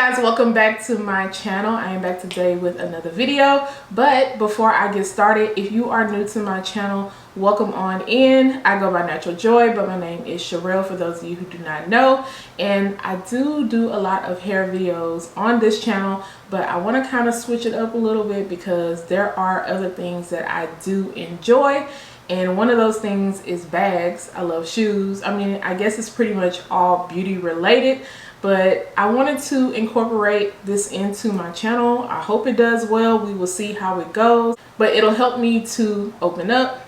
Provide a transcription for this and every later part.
guys, welcome back to my channel. I am back today with another video, but before I get started, if you are new to my channel, welcome on in. I go by Natural Joy, but my name is Sherelle for those of you who do not know, and I do a lot of hair videos on this channel, but I want to kind of switch it up a little bit because there are other things that I do enjoy, and one of those things is bags. I love shoes. I mean, I guess it's pretty much all beauty related, but I wanted to incorporate this into my channel. I hope it does well. We will see how it goes, but it'll help me to open up,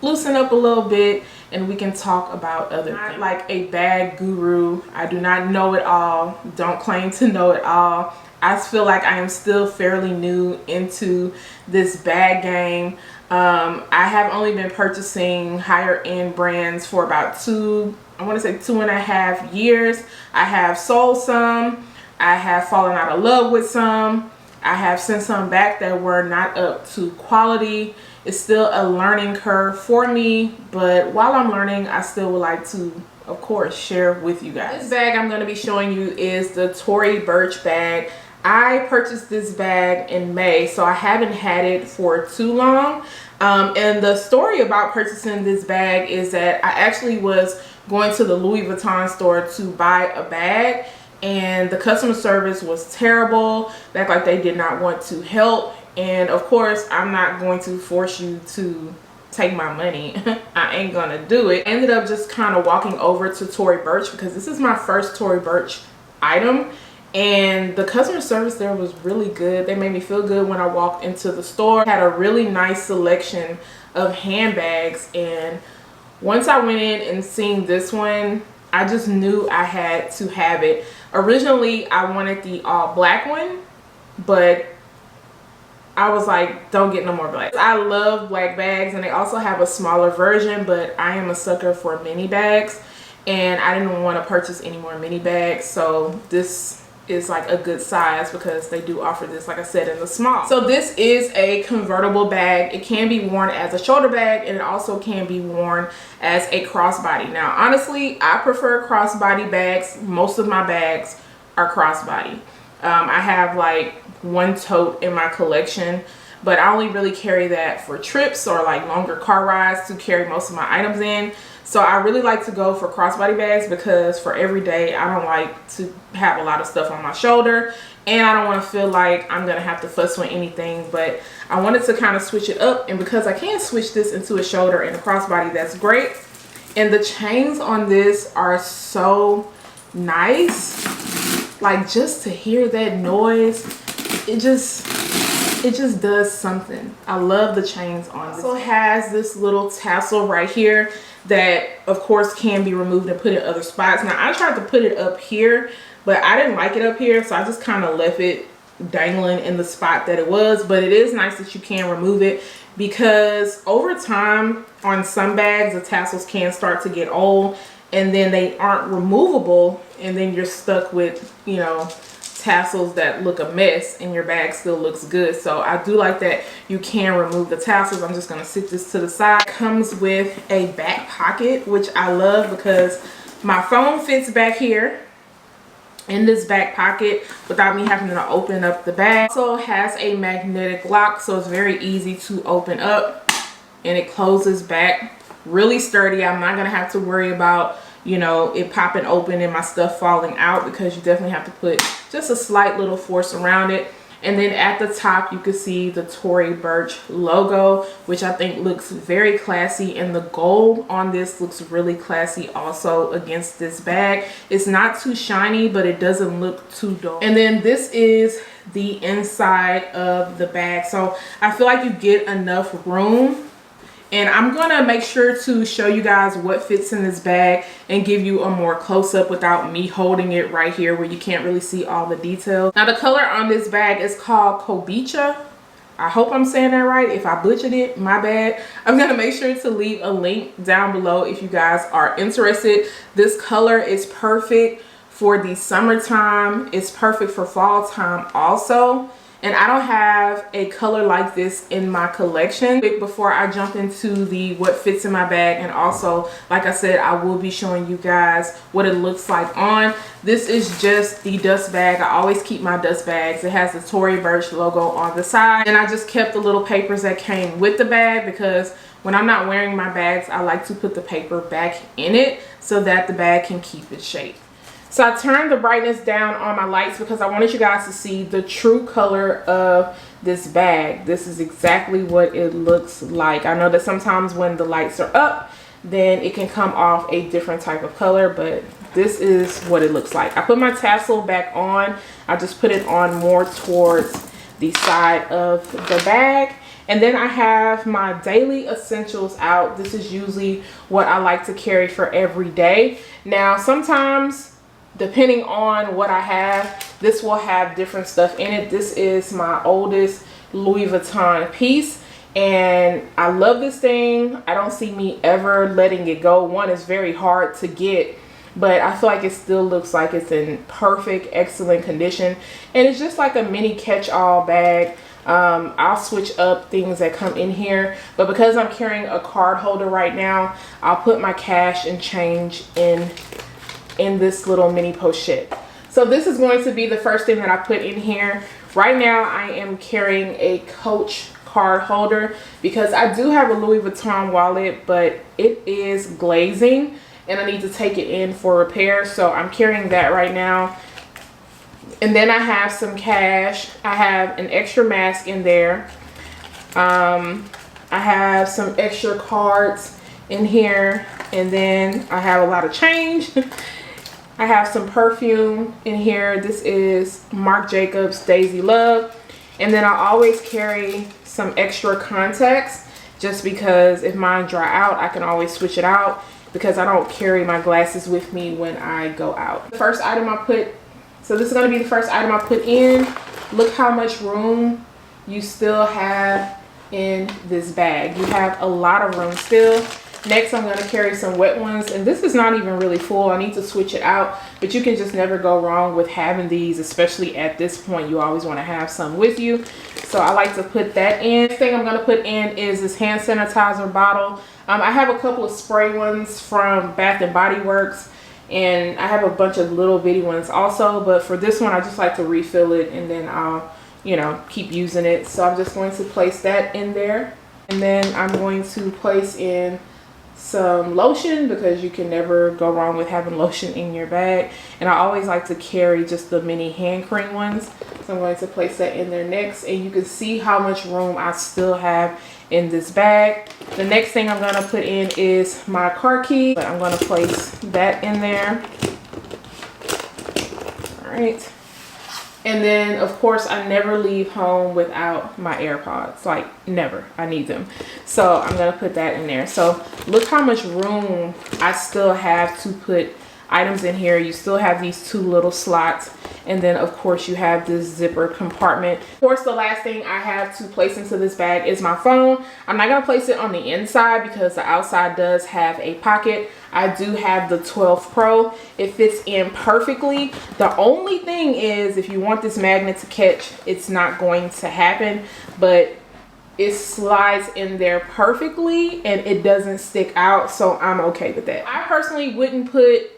loosen up a little bit, and we can talk about other things. Like a bag guru, I do not know it all, don't claim to know it all. I feel like I am still fairly new into this bag game. I have only been purchasing higher end brands for about 2.5 years. I have sold some, I have fallen out of love with some, I have sent some back that were not up to quality. It's still a learning curve for me, but while I'm learning, I still would like to, of course, share with you guys. This bag I'm going to be showing you is the Tory Burch bag. I purchased this bag in May, so I haven't had it for too long. And the story about purchasing this bag is that I actually was going to the Louis Vuitton store to buy a bag, and the customer service was terrible. They act like they did not want to help, and of course I'm not going to force you to take my money. I ain't gonna do it. I ended up just kind of walking over to Tory Burch because this is my first Tory Burch item, and the customer service there was really good. They made me feel good when I walked into the store. Had a really nice selection of handbags, and once I went in and seen this one, I just knew I had to have it. Originally, I wanted the all black one, but I was like, don't get no more black. I love black bags, and they also have a smaller version, but I am a sucker for mini bags, and I didn't want to purchase any more mini bags, so this is like a good size because they do offer this, like I said, in the small. So this is a convertible bag. It can be worn as a shoulder bag, and it also can be worn as a crossbody. Now honestly, I prefer crossbody bags. Most of my bags are crossbody. I have like one tote in my collection, but I only really carry that for trips or like longer car rides to carry most of my items in. So I really like to go for crossbody bags because for every day I don't like to have a lot of stuff on my shoulder, and I don't want to feel like I'm going to have to fuss with anything, but I wanted to kind of switch it up, and because I can switch this into a shoulder and a crossbody, that's great. And the chains on this are so nice. Like, just to hear that noise, it just does something. I love the chains on this. It also has this little tassel right here that of course can be removed and put in other spots. Now I tried to put it up here, but I didn't like it up here, so I just kind of left it dangling in the spot that it was. But it is nice that you can remove it, because over time on some bags the tassels can start to get old, and then they aren't removable, and then you're stuck with, you know, tassels that look a mess and your bag still looks good. So I do like that you can remove the tassels. I'm just going to sit this to the side. It comes with a back pocket, which I love because my phone fits back here in this back pocket without me having to open up the bag. It also has a magnetic lock, so it's very easy to open up, and it closes back really sturdy. I'm not going to have to worry about, you know, it popping open and my stuff falling out, because you definitely have to put just a slight little force around it. And then at the top you can see the Tory Burch logo, which I think looks very classy, and the gold on this looks really classy also against this bag. It's not too shiny, but it doesn't look too dull. And then this is the inside of the bag, so I feel like you get enough room. And I'm gonna make sure to show you guys what fits in this bag and give you a more close-up without me holding it right here where you can't really see all the details. Now the color on this bag is called Kobicha. I hope I'm saying that right. If I butchered it, my bad. I'm gonna make sure to leave a link down below if you guys are interested. This color is perfect for the summertime. It's perfect for fall time also. and I don't have a color like this in my collection. Before I jump into the what fits in my bag, and also like I said, I will be showing you guys what it looks like on. This is just the dust bag. I always keep my dust bags. It has the Tory Burch logo on the side, and I just kept the little papers that came with the bag because when I'm not wearing my bags, I like to put the paper back in it so that the bag can keep its shape. So I turned the brightness down on my lights because I wanted you guys to see the true color of this bag. This is exactly what it looks like. I know that sometimes when the lights are up, then it can come off a different type of color, but this is what it looks like. I put my tassel back on. I just put it on more towards the side of the bag. And then I have my daily essentials out. This is usually what I like to carry for every day. Now, sometimes, depending on what I have, this will have different stuff in it. This is my oldest Louis Vuitton piece, and I love this thing. I don't see me ever letting it go. One, is very hard to get, but I feel like it still looks like it's in perfect, excellent condition. And it's just like a mini catch-all bag. I'll switch up things that come in here, but because I'm carrying a card holder right now, I'll put my cash and change in this little mini pochette. So this is going to be the first thing that I put in here. Right now I am carrying a Coach card holder because I do have a Louis Vuitton wallet, but it is glazing and I need to take it in for repair. So I'm carrying that right now. And then I have some cash. I have an extra mask in there. I have some extra cards in here, and then I have a lot of change. I have some perfume in here. This is Marc Jacobs Daisy Love. And then I always carry some extra contacts just because if mine dry out, I can always switch it out because I don't carry my glasses with me when I go out. The first item I put, so this is going to be the first item I put in. Look how much room you still have in this bag. You have a lot of room still. Next, I'm going to carry some wet ones, and this is not even really full. I need to switch it out, but you can just never go wrong with having these, especially at this point. You always want to have some with you, so I like to put that in. Next thing I'm going to put in is this hand sanitizer bottle. I have a couple of spray ones from Bath and Body Works, and I have a bunch of little bitty ones also, but for this one I just like to refill it and then I'll, you know, keep using it. So I'm just going to place that in there, and then I'm going to place in some lotion because you can never go wrong with having lotion in your bag. And I always like to carry just the mini hand cream ones, so I'm going to place that in there next. And you can see how much room I still have in this bag. The next thing I'm going to put in is my car key, but I'm going to place that in there. All right. And then, of course, I never leave home without my AirPods. Like, never. I need them. So I'm going to put that in there. So look how much room I still have to put items in here. You still have these two little slots. And then, of course, you have this zipper compartment. Of course, the last thing I have to place into this bag is my phone. I'm not going to place it on the inside because the outside does have a pocket. I do have the 12 Pro. It fits in perfectly. The only thing is, if you want this magnet to catch, it's not going to happen, but it slides in there perfectly and it doesn't stick out, so I'm okay with that. I personally wouldn't put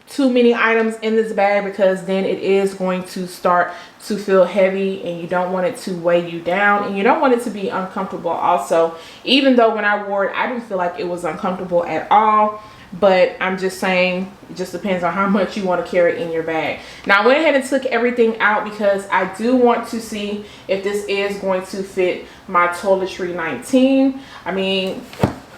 too many items in this bag because then it is going to start to feel heavy and you don't want it to weigh you down and you don't want it to be uncomfortable also. Even though when I wore it, I didn't feel like it was uncomfortable at all. But I'm just saying, it just depends on how much you want to carry in your bag. Now I went ahead and took everything out because I do want to see if this is going to fit my toiletry 19. I mean,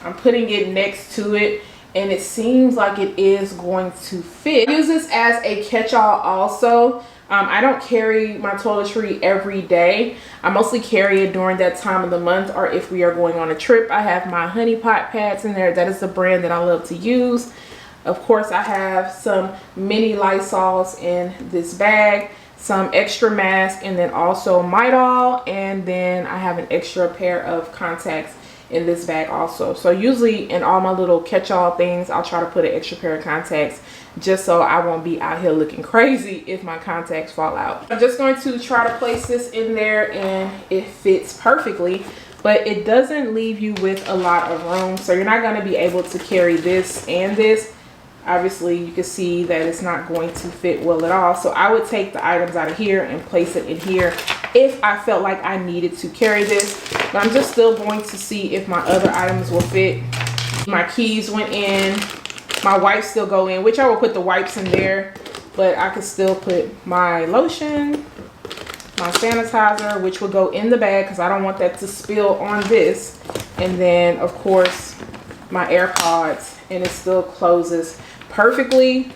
I'm putting it next to it and it seems like it is going to fit. I use this as a catch-all also. I don't carry my toiletry every day. I mostly carry it during that time of the month or if we are going on a trip. I have my honey pot pads in there. That is the brand that I love to use. Of course, I have some mini Lysols in this bag, some extra mask, and then also Midol, and then I have an extra pair of contacts in this bag also. So usually in all my little catch-all things, I'll try to put an extra pair of contacts just so I won't be out here looking crazy if my contacts fall out. I'm just going to try to place this in there and it fits perfectly, but it doesn't leave you with a lot of room. So you're not going to be able to carry this and this. Obviously you can see that it's not going to fit well at all. So I would take the items out of here and place it in here if I felt like I needed to carry this. But I'm just still going to see if my other items will fit. My keys went in. My wipes still go in, which I will put the wipes in there. But I could still put my lotion, my sanitizer, which will go in the bag because I don't want that to spill on this. And then of course my AirPods, and it still closes perfectly.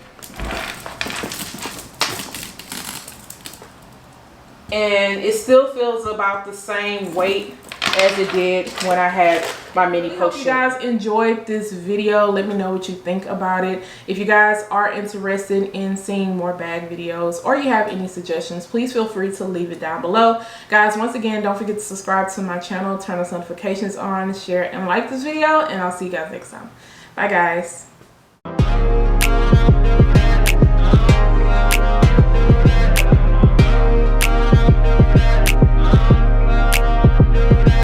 And it still feels about the same weight as it did when I had my mini post. If you guys enjoyed this video, let me know what you think about it. If you guys are interested in seeing more bag videos or you have any suggestions, please feel free to leave it down below. Guys, once again, don't forget to subscribe to my channel, turn those notifications on, share and like this video, and I'll see you guys next time. Bye guys.